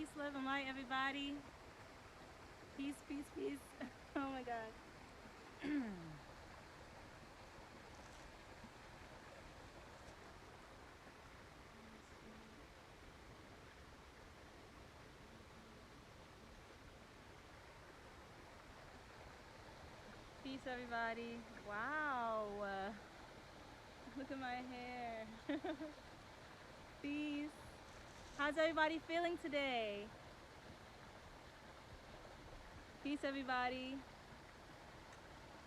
Peace, love, and light, everybody. Peace, peace, peace. Oh my God. Peace, everybody. Wow. Look at my hair. Peace. How's everybody feeling today? Peace, everybody.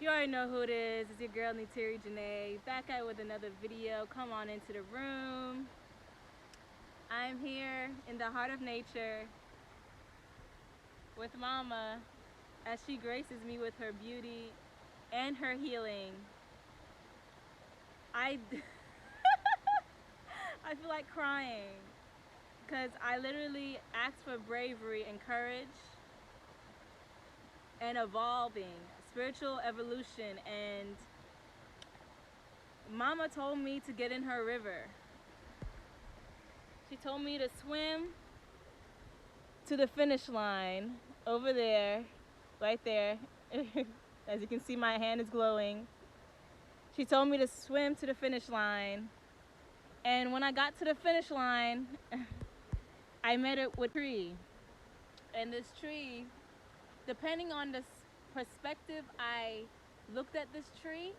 You already know who it is. It's your girl, Nitiri Janae. Back out with another video. Come on into the room. I'm here in the heart of nature with Mama as she graces me with her beauty and her healing. I I feel like crying because I literally asked for bravery and courage and evolving, spiritual evolution, and Mama told me to get in her river. She told me to swim to the finish line over there, right there. As you can see, my hand is glowing. She told me to swim to the finish line, and when I got to the finish line, I met it with a tree. And this tree, depending on the perspective I looked at this tree,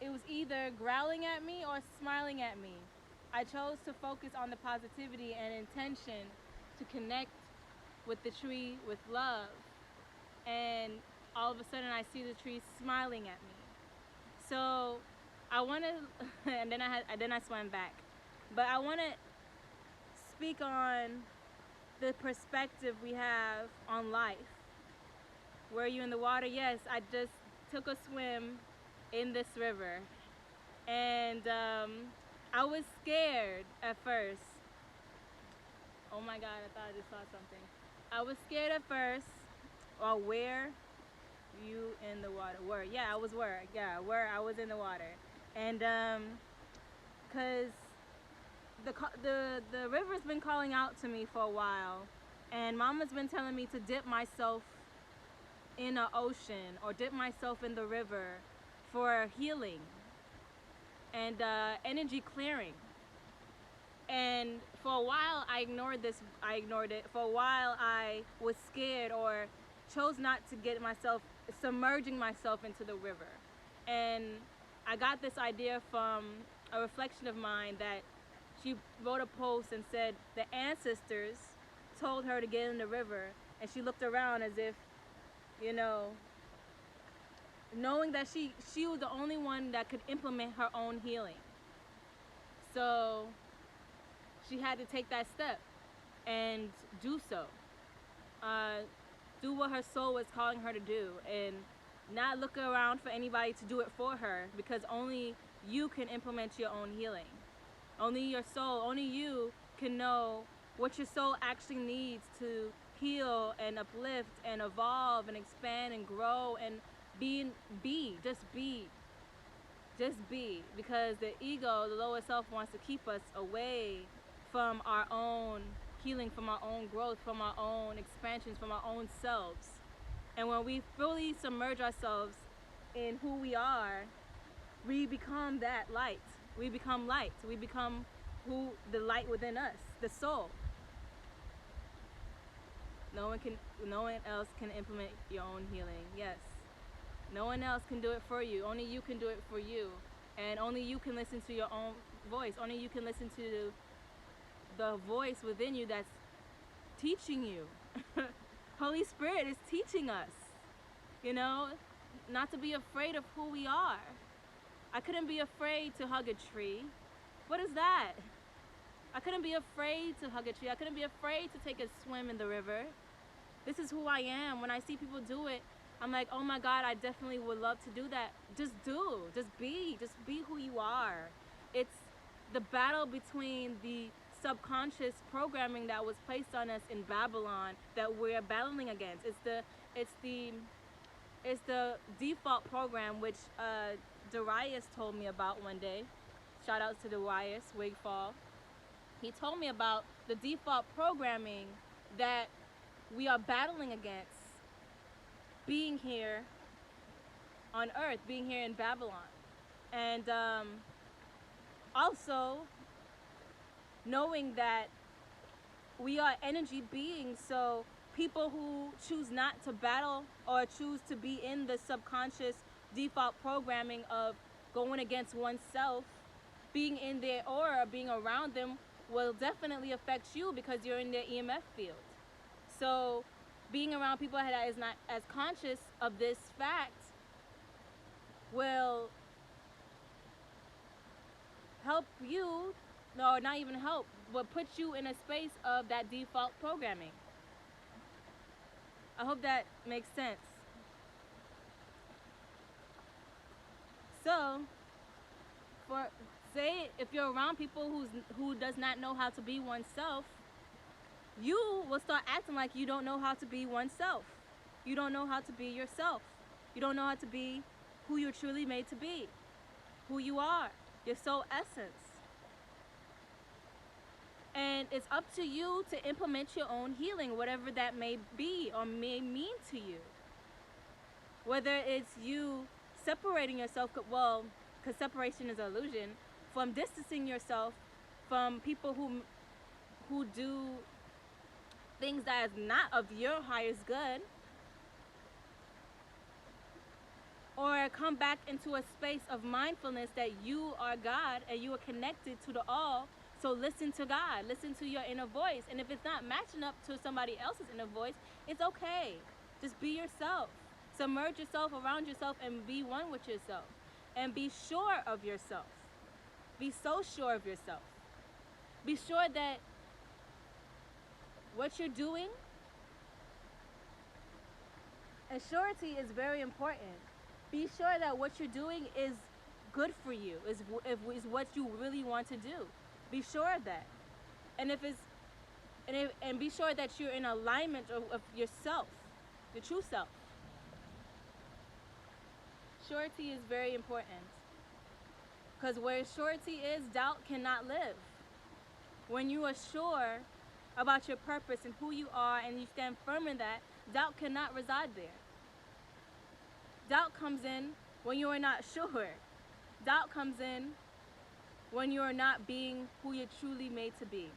it was either growling at me or smiling at me. I chose to focus on the positivity and intention to connect with the tree with love. And all of a sudden I see the tree smiling at me. So I want to, and then I swam back. But I want to speak on the perspective we have on life. Were you in the water? Yes, I just took a swim in this river. And I was scared at first. Oh my God, I thought I just saw something. I was scared at first. Or where you in the water? Were. Yeah, I was were. Yeah, where I was in the water. And cause the river's been calling out to me for a while, and Mama's been telling me to dip myself in an ocean or dip myself in the river for healing and energy clearing. And for a while I ignored this. I ignored it. For a while I was scared or chose not to get myself submerging myself into the river. And I got this idea from a reflection of mine that she wrote a post and said the ancestors told her to get in the river, and she looked around as if, you know, knowing that she was the only one that could implement her own healing. So she had to take that step and do so. Do what her soul was calling her to do, and not look around for anybody to do it for her, because only you can implement your own healing. Only your soul, only you can know what your soul actually needs to heal and uplift and evolve and expand and grow and just be, because the ego, the lower self, wants to keep us away from our own healing, from our own growth, from our own expansions, from our own selves. And when we fully submerge ourselves in who we are, we become that light. We become light. We become who the light within us, the soul. No one else can implement your own healing. Yes. No one else can do it for you. Only you can do it for you. And only you can listen to your own voice. Only you can listen to the voice within you that's teaching you. Holy Spirit is teaching us, you know, not to be afraid of who we are. I couldn't be afraid to hug a tree. What is that? I couldn't be afraid to hug a tree. I couldn't be afraid to take a swim in the river. This is who I am. When I see people do it, I'm like, oh my God, I definitely would love to do that. Just be who you are. It's the battle between the subconscious programming that was placed on us in Babylon that we're battling against. It's the default program, which Darius told me about one day. Shout out to Darius Wigfall. He told me about the default programming that we are battling against being here on earth, being here in Babylon. And also knowing that we are energy beings, so people who choose not to battle or choose to be in the subconscious default programming of going against oneself, being in their aura, being around them will definitely affect you because you're in their EMF field. So being around people that is not as conscious of this fact will help you, no, not even help, but put you in a space of that default programming. I hope that makes sense. So, for say if you're around people who does not know how to be oneself, you will start acting like you don't know how to be oneself. You don't know how to be yourself. You don't know how to be who you're truly made to be, who you are, your soul essence. And it's up to you to implement your own healing, whatever that may be or may mean to you. Whether it's you separating yourself, well, because separation is an illusion, from distancing yourself from people who do things that is not of your highest good, or come back into a space of mindfulness that you are God and you are connected to the all. So listen to God, listen to your inner voice. And if it's not matching up to somebody else's inner voice, it's okay. Just be yourself. Submerge yourself around yourself and be one with yourself. And be sure of yourself. Be so sure of yourself. Be sure that what you're doing, and surety is very important. Be sure that what you're doing is good for you, is what you really want to do. Be sure of that. And and be sure that you're in alignment of yourself, the true self. Surety is very important. Because where surety is, doubt cannot live. When you are sure about your purpose and who you are and you stand firm in that, doubt cannot reside there. Doubt comes in when you are not sure. Doubt comes in when you are not being who you're truly made to be.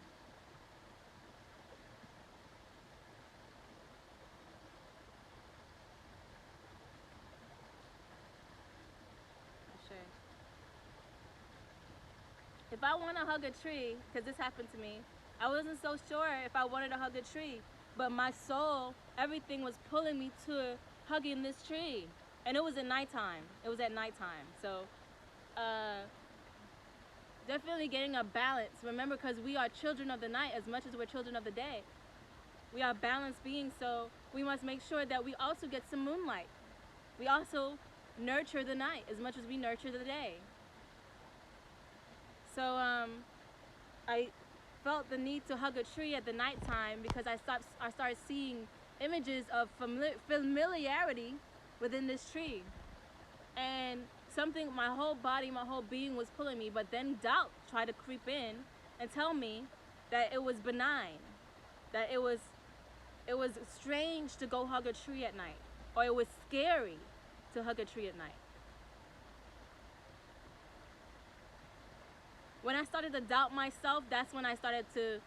Sure. If I want to hug a tree, because this happened to me, I wasn't so sure if I wanted to hug a tree, but my soul, everything was pulling me to hugging this tree. And it was at nighttime. It was at nighttime. So, definitely getting a balance. Remember, because we are children of the night as much as we're children of the day. We are balanced beings, so we must make sure that we also get some moonlight. We also nurture the night as much as we nurture the day. So I felt the need to hug a tree at the nighttime because I started seeing images of familiarity within this tree. And something, my whole body, my whole being was pulling me, but then doubt tried to creep in and tell me that it was benign, that it was strange to go hug a tree at night, or it was scary to hug a tree at night. When I started to doubt myself, that's when I started to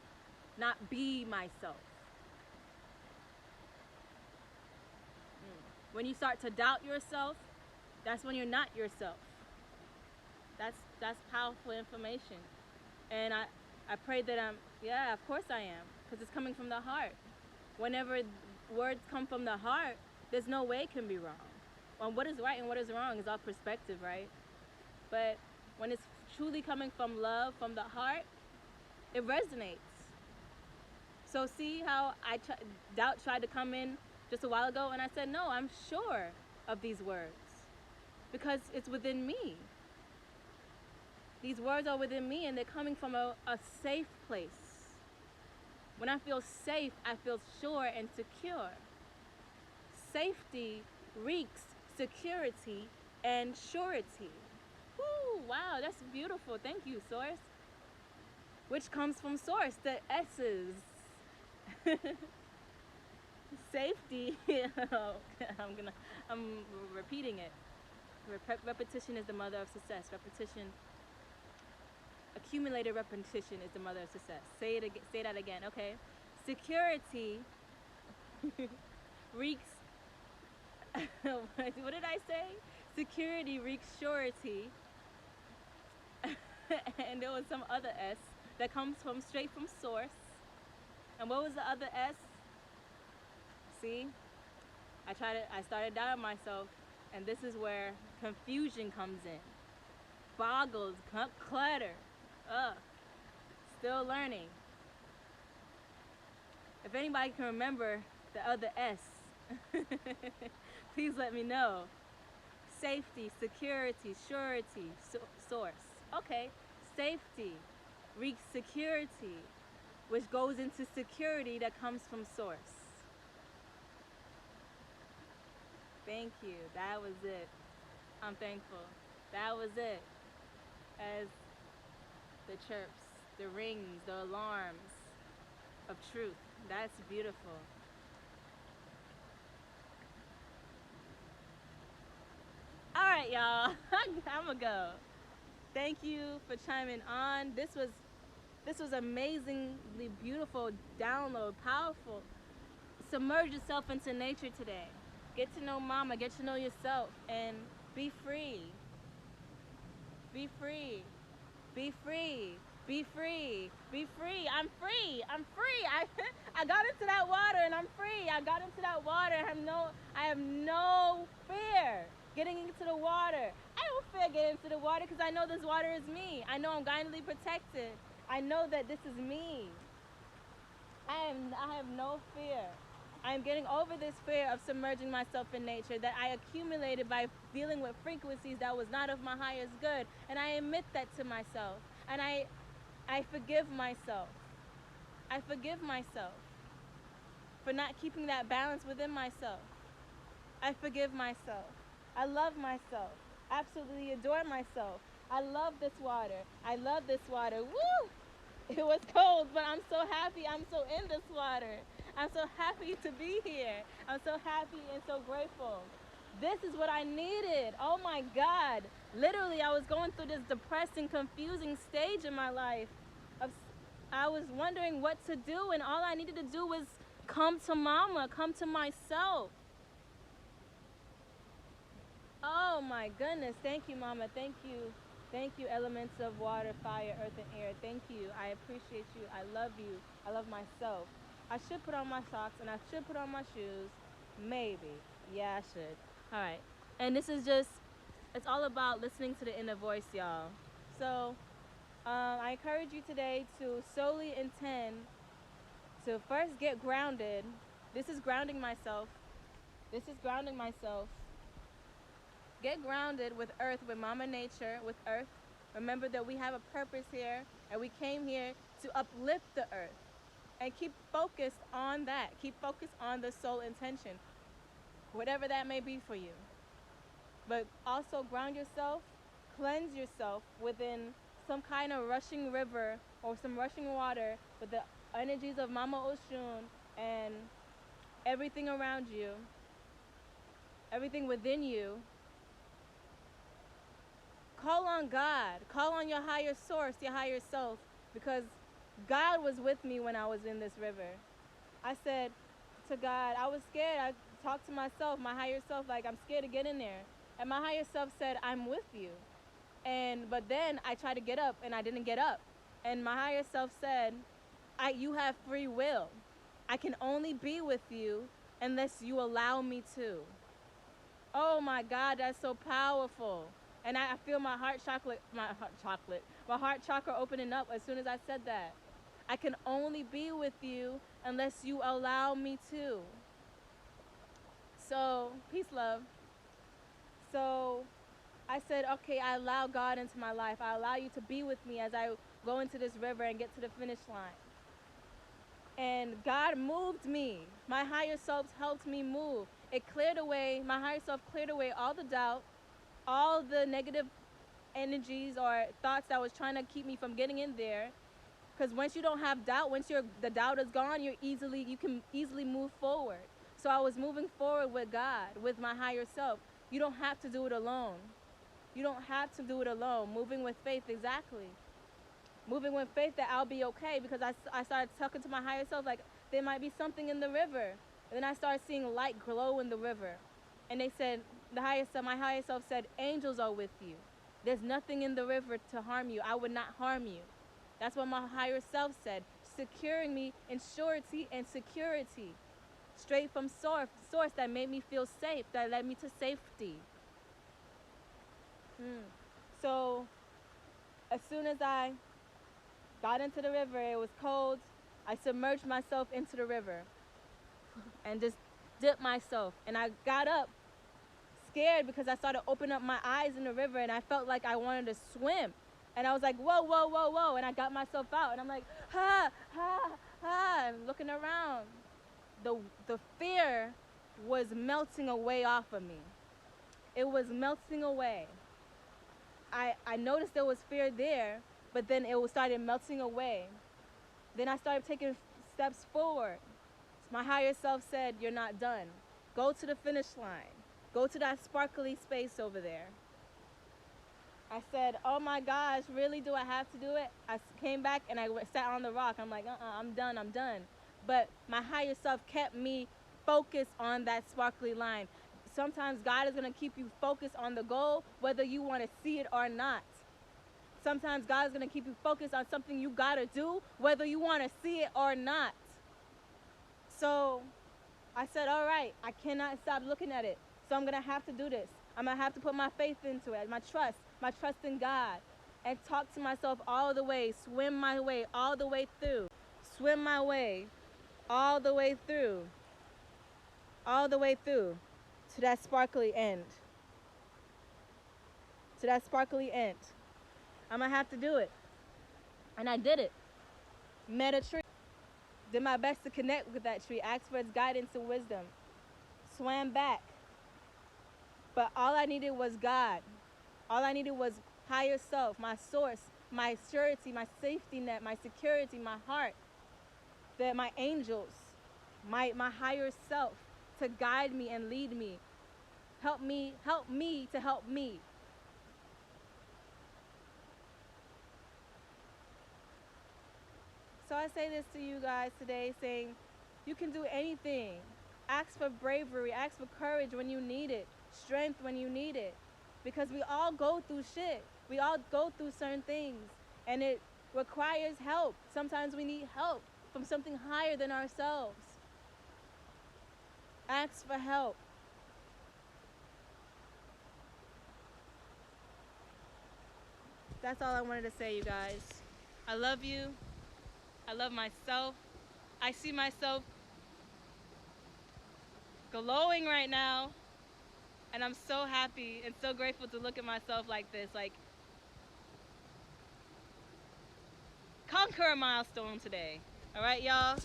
not be myself. When you start to doubt yourself, that's when you're not yourself. That's powerful information. And I pray that yeah, of course I am, because it's coming from the heart. Whenever words come from the heart, there's no way it can be wrong. Well, what is right and what is wrong is all perspective, right? But when it's truly coming from love, from the heart, it resonates. So see how doubt tried to come in just a while ago, and I said, no, I'm sure of these words because it's within me. These words are within me, and they're coming from a safe place. When I feel safe, I feel sure and secure. Safety reeks security and surety. Woo, wow, that's beautiful. Thank you, Source. which comes from source, the S's. Safety. I'm repeating it. Repetition is the mother of success. Accumulated repetition is the mother of success. Say it again. Say that again. Okay. Security reeks. What did I say? Security reeks surety, and there was some other S that comes from straight from source. And what was the other S? See, I started doubting myself, and this is where confusion comes in. Boggles, clutter. Ugh. Still learning. If anybody can remember the other S, please let me know. Safety, security, surety, source. Okay, safety reeks security, which goes into security that comes from source. Thank you. That was it. I'm thankful. That was it. As the chirps, the rings, the alarms of truth. That's beautiful. All right, y'all. I'm gonna go. Thank you for chiming on. This was amazingly beautiful, download, powerful. Submerge yourself into nature today. Get to know mama, get to know yourself, and be free. Be free. Be free. Be free. Be free. I'm free. I'm free. I got into that water and I'm free. I got into that water. I have no fear getting into the water. I don't fear getting into the water because I know this water is me. I know I'm guidedly protected. I know that this is me. I have no fear. I am getting over this fear of submerging myself in nature that I accumulated by dealing with frequencies that was not of my highest good. And I admit that to myself. And I forgive myself. I forgive myself for not keeping that balance within myself. I forgive myself. I love myself. Absolutely adore myself. I love this water. I love this water. Woo! It was cold, but I'm so happy. I'm so in this water. I'm so happy to be here. I'm so happy and so grateful. This is what I needed. Oh my God. Literally, I was going through this depressing, confusing stage in my life. I was wondering what to do, and all I needed to do was come to mama, come to myself. Oh my goodness. Thank you, mama. Thank you. Thank you, elements of water, fire, earth, and air. Thank you. I appreciate you. I love you. I love myself. I should put on my socks and I should put on my shoes. Maybe. Yeah, I should. All right. And this is just, it's all about listening to the inner voice, y'all. So I encourage you today to solely intend to first get grounded. This is grounding myself. This is grounding myself. Get grounded with earth, with mama nature, with earth. Remember that we have a purpose here and we came here to uplift the earth. And keep focused on that. Keep focused on the soul intention, whatever that may be for you. But also ground yourself, cleanse yourself within some kind of rushing river or some rushing water with the energies of Mama Oshun and everything around you, everything within you. Call on God. Call on your higher source, your higher self, because God was with me when I was in this river. I said to God, I was scared. I talked to myself, my higher self, like, I'm scared to get in there. And my higher self said, I'm with you. But then I tried to get up and I didn't get up. And my higher self said, you have free will. I can only be with you unless you allow me to. Oh my God, that's so powerful. And I feel my heart chakra opening up as soon as I said that. I can only be with you unless you allow me to. So, peace, love. So, I said, okay, I allow God into my life. I allow you to be with me as I go into this river and get to the finish line. And God moved me. My higher self helped me move. It cleared away, my higher self cleared away all the doubt, all the negative energies or thoughts that was trying to keep me from getting in there. Because once you don't have doubt, once the doubt is gone, you can easily move forward. So I was moving forward with God, with my higher self. You don't have to do it alone. You don't have to do it alone. Moving with faith, exactly. Moving with faith that I'll be okay, because I started talking to my higher self like there might be something in the river. And then I started seeing light glow in the river. And they said, my higher self said, angels are with you. There's nothing in the river to harm you. I would not harm you. That's what my higher self said, securing me in surety and security. Straight from source that made me feel safe, that led me to safety. So as soon as I got into the river, it was cold. I submerged myself into the river and just dipped myself. And I got up scared because I started opening up my eyes in the river and I felt like I wanted to swim. And I was like, whoa, whoa, whoa, whoa. And I got myself out and I'm like, ha, ha, ha, and looking around. The fear was melting away off of me. It was melting away. I noticed there was fear there, but then it started melting away. Then I started taking steps forward. My higher self said, you're not done. Go to the finish line. Go to that sparkly space over there. I said, oh my gosh, really, do I have to do it? I came back and I sat on the rock. I'm like, I'm done. But my higher self kept me focused on that sparkly line. Sometimes God is going to keep you focused on the goal, whether you want to see it or not. Sometimes God is going to keep you focused on something you got to do, whether you want to see it or not. So I said, all right, I cannot stop looking at it. So I'm going to have to do this. I'm going to have to put my faith into it, my trust in God, and talk to myself all the way, swim my way all the way through, swim my way all the way through to that sparkly end. To that sparkly end. I'm going to have to do it. And I did it. Met a tree. Did my best to connect with that tree. Asked for its guidance and wisdom. Swam back. But all I needed was God. All I needed was higher self, my source, my surety, my safety net, my security, my heart, my angels, my higher self to guide me and lead me. Help me to help me. So I say this to you guys today, saying you can do anything. Ask for bravery, ask for courage when you need it, strength when you need it. Because we all go through shit. We all go through certain things. And it requires help. Sometimes we need help from something higher than ourselves. Ask for help. That's all I wanted to say, you guys. I love you. I love myself. I see myself glowing right now. And I'm so happy and so grateful to look at myself like this. Like, conquer a milestone today. All right, y'all?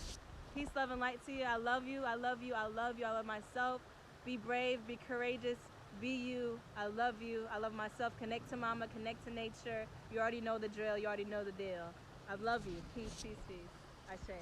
Peace, love, and light to you. I love you. I love you. I love you. I love myself. Be brave. Be courageous. Be you. I love you. I love myself. Connect to mama. Connect to nature. You already know the drill. You already know the deal. I love you. Peace, peace, peace. Ashe.